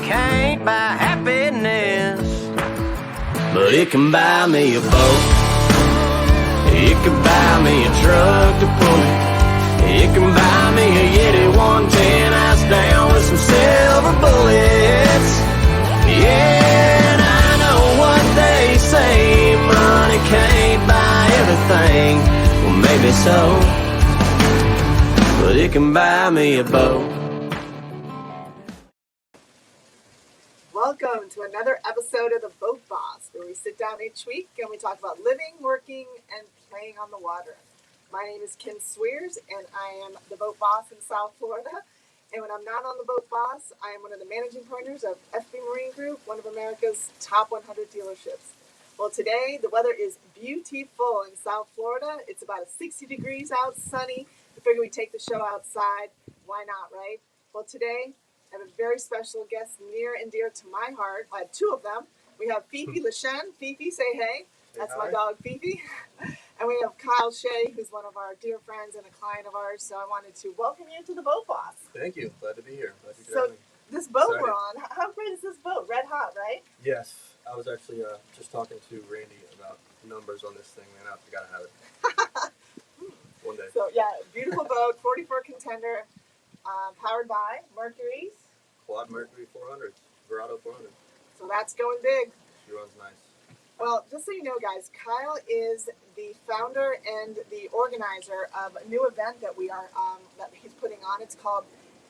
can't buy happiness, but it can buy me a boat. It can buy me a truck to pull it. It can buy me a Yeti 110 house down with some silver bullets. Yeah, and I know what they say, money can't buy everything. Well, maybe so, but it can buy me a boat. Welcome to another episode of The Boat Boss, where we sit down each week and we talk about living, working, and playing on the water. My name is Kim Swears, and I am the Boat Boss in South Florida. And when I'm not on the Boat Boss, I am one of the managing partners of FB Marine Group, one of America's top 100 dealerships. Well, today the weather is beautiful in South Florida. It's about 60 degrees out, sunny. We figured we'd take the show outside. Why not, right? Well, today I have a very special guest near and dear to my heart. I have two of them. We have Fifi LeShen. Fifi, say hey. That's my dog, Fifi. And we have Kyle Shea, who's one of our dear friends and a client of ours. So I wanted to welcome you to the Boat Boss. Thank you. Glad to be here. Glad you could So have me. this boat Excited. we're on, how great is this boat? Red hot, right? Yes. I was actually just talking to Randy about numbers on this thing, man. I gotta have it. One day. So yeah, beautiful boat, 44 contender, powered by Mercury's. Quad Mercury 400. Verado 400. So that's going big. She runs nice. Well, just so you know, guys, Kyle is the founder and the organizer of a new event that we are that he's putting on. It's called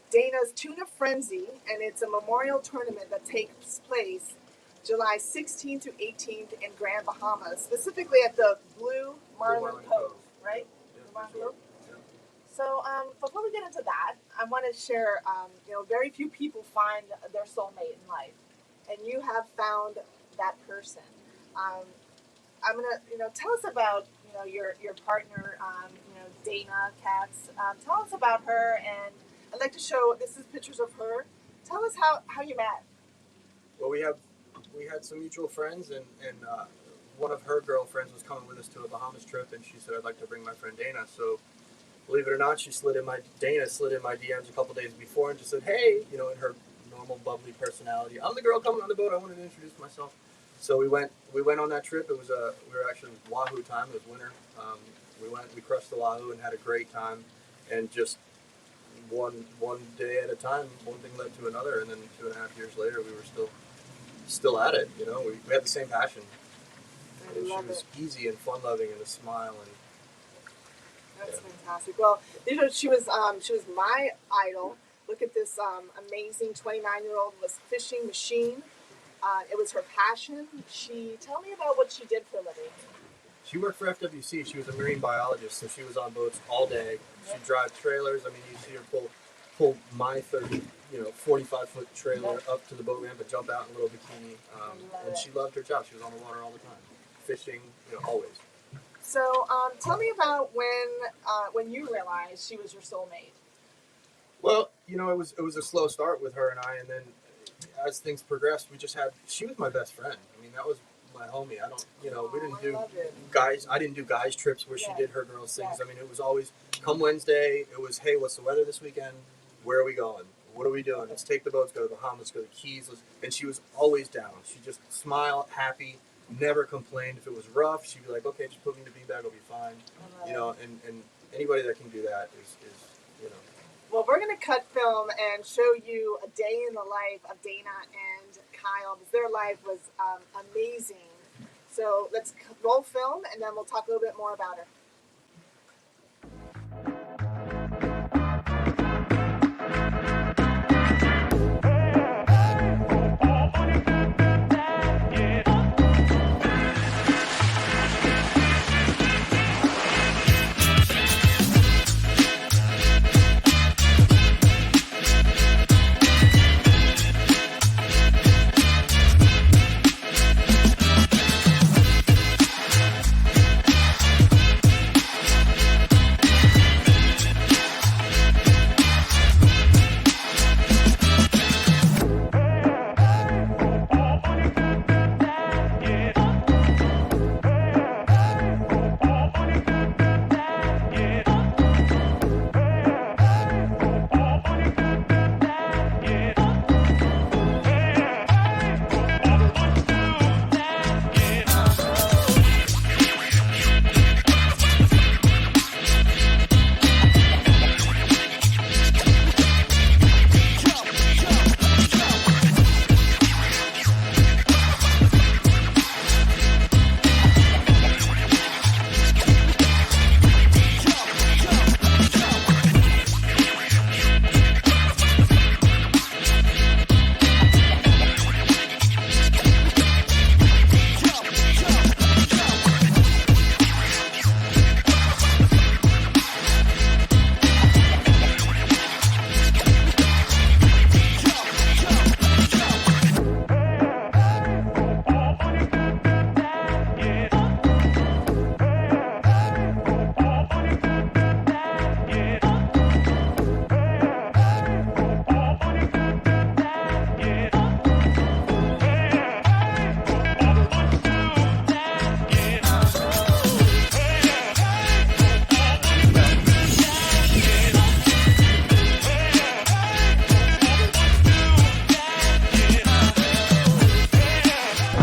Dana's Tuna Frenzy, and it's a memorial tournament that takes place July 16th to 18th in Grand Bahama, specifically at the Blue Marlin Cove, right? Yeah, Blue Marlin sure. Cove? Yeah. So before we get into that, I want to share, very few people find their soulmate in life, and you have found that person. I'm gonna, tell us about, your partner, Dana Katz. Tell us about her, and I'd like to show, this is pictures of her. Tell us how you met. Well, we had some mutual friends, and one of her girlfriends was coming with us to a Bahamas trip, and she said, I'd like to bring my friend Dana. So, believe it or not, Dana slid in my DMs a couple days before and just said, hey, in her normal bubbly personality, I'm the girl coming on the boat. I wanted to introduce myself. So we went on that trip. It was we were actually Wahoo time. It was winter. We crushed the Wahoo and had a great time. And just one day at a time, one thing led to another, and then 2.5 years later, we were still at it. We had the same passion. And she was easy and fun loving and a smile and. That's fantastic. Well, she was my idol. Look at this amazing 29-year-old fishing machine. It was her passion. Tell me about what she did for a living. She worked for FWC. She was a marine biologist, so she was on boats all day. She'd drive trailers. I mean, you see her pull my 45-foot trailer up to the boat ramp and jump out in a little bikini. And she loved her job. She was on the water all the time, fishing, always. So, tell me about when you realized she was your soulmate. Well, it was a slow start with her and I, and then as things progressed, she was my best friend. I mean, that was my homie. We didn't do guys. I didn't do guys trips where she did her girls things. I mean, it was always come Wednesday. It was, hey, what's the weather this weekend? Where are we going? What are we doing? Let's take the boats, go to the Bahamas, go to the Keys. And she was always down. She just smiled, happy, never complained. If it was rough, she'd be like, okay, just put me in the beanbag, I'll be fine. And anybody that can do that is. Well, we're going to cut film and show you a day in the life of Dana and Kyle, because their life was amazing. So let's roll film, and then we'll talk a little bit more about her.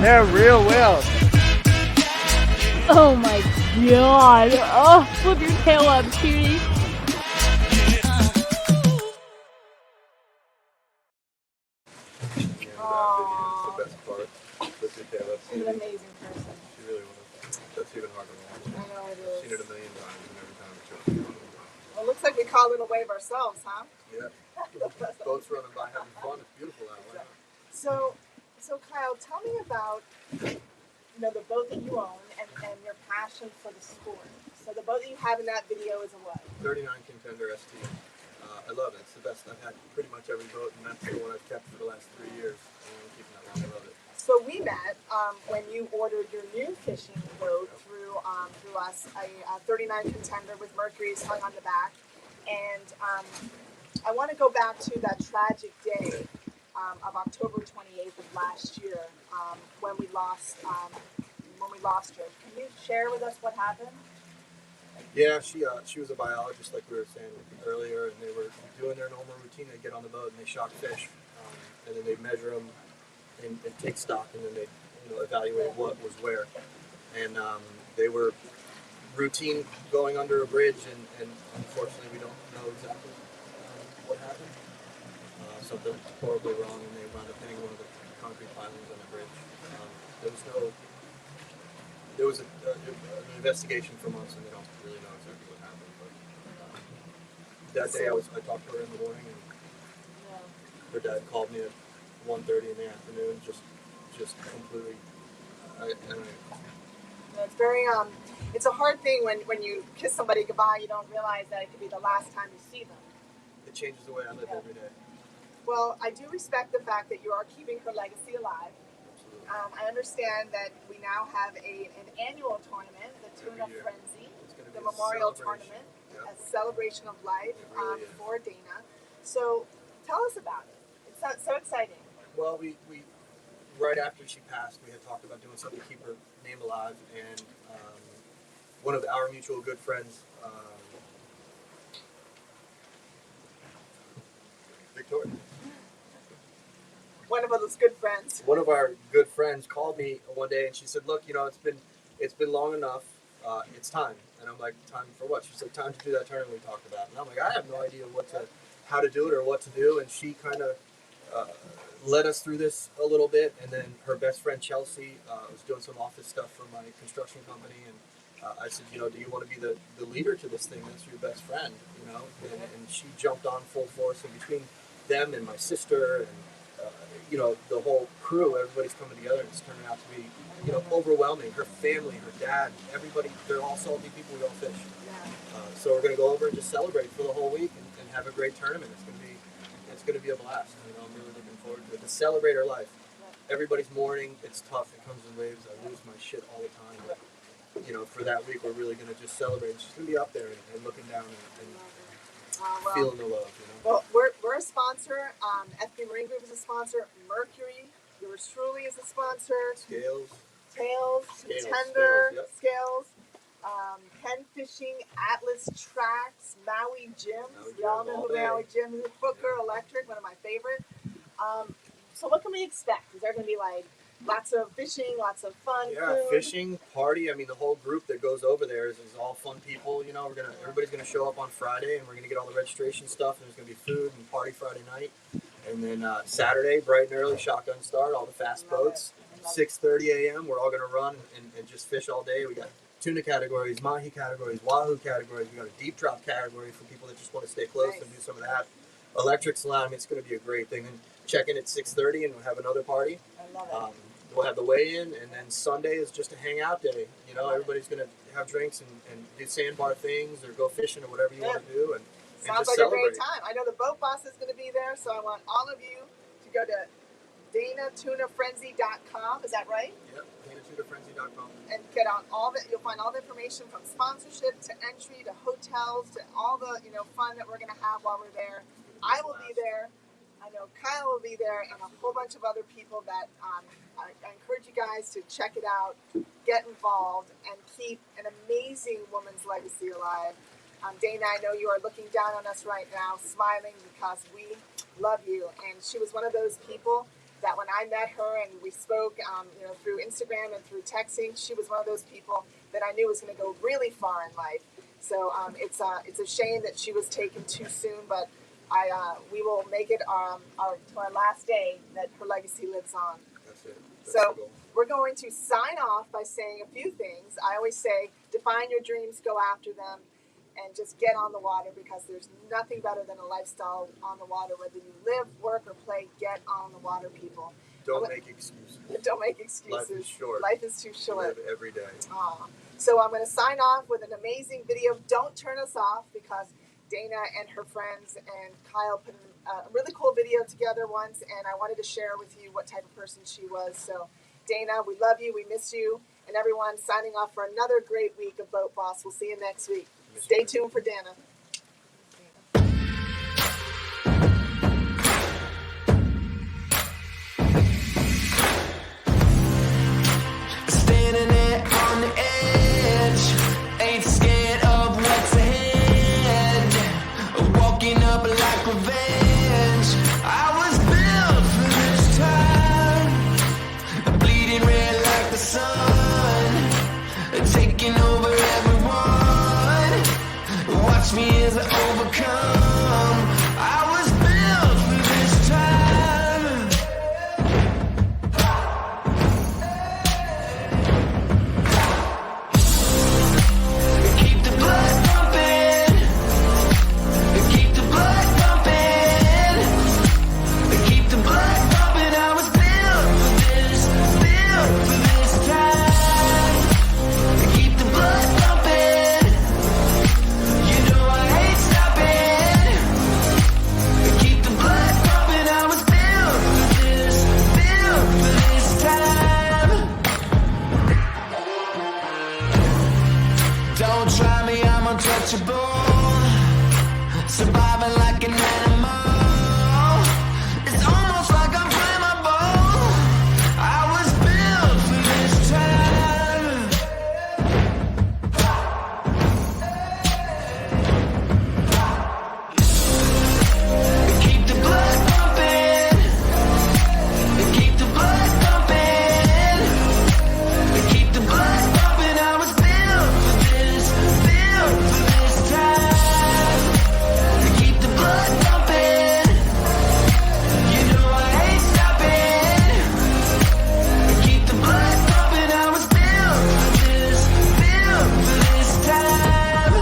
They're real whales. Oh my god. Oh, flip your tail up, cutie. It's the best part. With your tail up. She's an amazing person. She really was. That's even harder to watch. I know it I've seen it is. a million times, and every time it's just. Well, it looks like we called it a wave ourselves, huh? Yeah. Boats running by having fun. It's beautiful out there. So Kyle, tell me about the boat that you own and your passion for the sport. So the boat that you have in that video is a what? 39 Contender ST. I love it. It's the best. I've had pretty much every boat, and that's the one I've kept for the last 3 years. I'm keeping that long. I love it. So we met when you ordered your new fishing boat through us, a 39 Contender with Mercury's hung on the back, and I want to go back to that tragic day of October 28th of last year when we lost her. Can you share with us what happened? Yeah, she was a biologist, like we were saying earlier, and they were doing their normal routine. They get on the boat and they shock fish, and then they measure them and take stock, and then they evaluate what was where. And they were routine going under a bridge, and unfortunately we don't know exactly what happened. Something horribly wrong, and they wound up hitting one of the concrete pilings on the bridge. There was an investigation for months, and they don't really know exactly what happened. But that day, I talked to her in the morning, and her dad called me at 1:30 in the afternoon, just completely. I don't know. It's very it's a hard thing when you kiss somebody goodbye. You don't realize that it could be the last time you see them. It changes the way I live every day. Well, I do respect the fact that you are keeping her legacy alive. Absolutely. I understand that we now have an annual tournament, the Tuna Frenzy, the memorial tournament, a celebration of life for Dana. So tell us about it. It's so exciting. Well, we right after she passed, we had talked about doing something to keep her name alive, and one of our mutual good friends, Victoria. One of those good friends. One of our good friends called me one day, and she said, "Look, it's been long enough. It's time." And I'm like, "Time for what?" She said, "Time to do that tournament we talked about." And I'm like, "I have no idea how to do it or what to do." And she kind of led us through this a little bit. And then her best friend Chelsea was doing some office stuff for my construction company, and I said, "Do you want to be the leader to this thing? That's your best friend, And she jumped on full force. And between them and my sister and the whole crew, everybody's coming together, and it's turning out to be, overwhelming. Her family, her dad, everybody, they're all salty people. We all fish. So we're going to go over and just celebrate for the whole week and have a great tournament. It's going to be a blast. I'm really looking forward to it. To celebrate her life. Everybody's mourning. It's tough. It comes in waves. I lose my shit all the time. But, for that week, we're really going to just celebrate. She's going to be up there and looking down and feeling the love. Well, we're a sponsor. FB Marine Group is a sponsor. Mercury, yours truly, is a sponsor. Scales, Contender, yep. Scales, Penn Fishing, Atlas Tracks, Maui Gyms. We all know who Maui Gyms is. Booker Electric, one of my favorite. So what can we expect? Is there going to be lots of fishing, lots of fun? Yeah, food? fishing, party. I mean, the whole group that goes over there is all fun people. Everybody's gonna show up on Friday, and we're gonna get all the registration stuff. And there's gonna be food and party Friday night, and then Saturday, bright and early, shotgun start, all the fast boats. 6:30 a.m. We're all gonna run and just fish all day. We got tuna categories, mahi categories, wahoo categories. We got a deep drop category for people that just want to stay close and do some of that. Electric salon. It's gonna be a great thing. And check in at 6:30, and we'll have another party. I love it. We'll have the weigh-in, and then Sunday is just a hangout day. Everybody's going to have drinks and do sandbar things or go fishing or whatever you want to do. And Sounds just like celebrate. a great time. I know the boat boss is going to be there, so I want all of you to go to DanaTunaFrenzy.com. Is that right? Yep, DanaTunaFrenzy.com. And get on you'll find all the information from sponsorship to entry to hotels to all the fun that we're going to have while we're there. I will be there. I know Kyle will be there, and a whole bunch of other people that I encourage you guys to check it out, get involved, and keep an amazing woman's legacy alive. Dana, I know you are looking down on us right now, smiling because we love you. And she was one of those people that when I met her and we spoke, through Instagram and through texting, she was one of those people that I knew was going to go really far in life. So it's a shame that she was taken too soon, but we will make it to our last day that her legacy lives on. That's it. That's So the goal. we're going to sign off by saying a few things. I always say, define your dreams, go after them, and just get on the water, because there's nothing better than a lifestyle on the water. Whether you live, work, or play, get on the water, people. Don't make excuses. Don't make excuses. Life is short. Life is too short. Live every day. So I'm going to sign off with an amazing video. Don't turn us off, because Dana and her friends and Kyle put a really cool video together once, and I wanted to share with you what type of person she was. So Dana, we love you, we miss you, and everyone, signing off for another great week of Boat Boss. We'll see you next week. Stay tuned for Dana. Standing there on the edge, ain't scared of what's ahead. Walking up like revenge. I was built for this time. Bleeding red like the sun, taking over everyone. Watch me as I overcome. I was built for this time. Keep the blood pumping. Keep the blood pumping. Keep the blood pumping. I was built for this time. Keep the blood pumping. You know I ain't stopping. Keep the blood pumping. I was built for this time. Don't try me, I'm untouchable. Surviving like an animal. It's almost like I'm flammable. I was built for this time. Keep the blood pumping. Keep the blood pumping. Keep the blood pumping. I was built for this time. Keep the blood pumping. You know I ain't stopping. Keep the blood pumping. I was built for this time.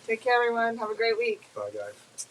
Take care, everyone. Have a great week. Bye, guys.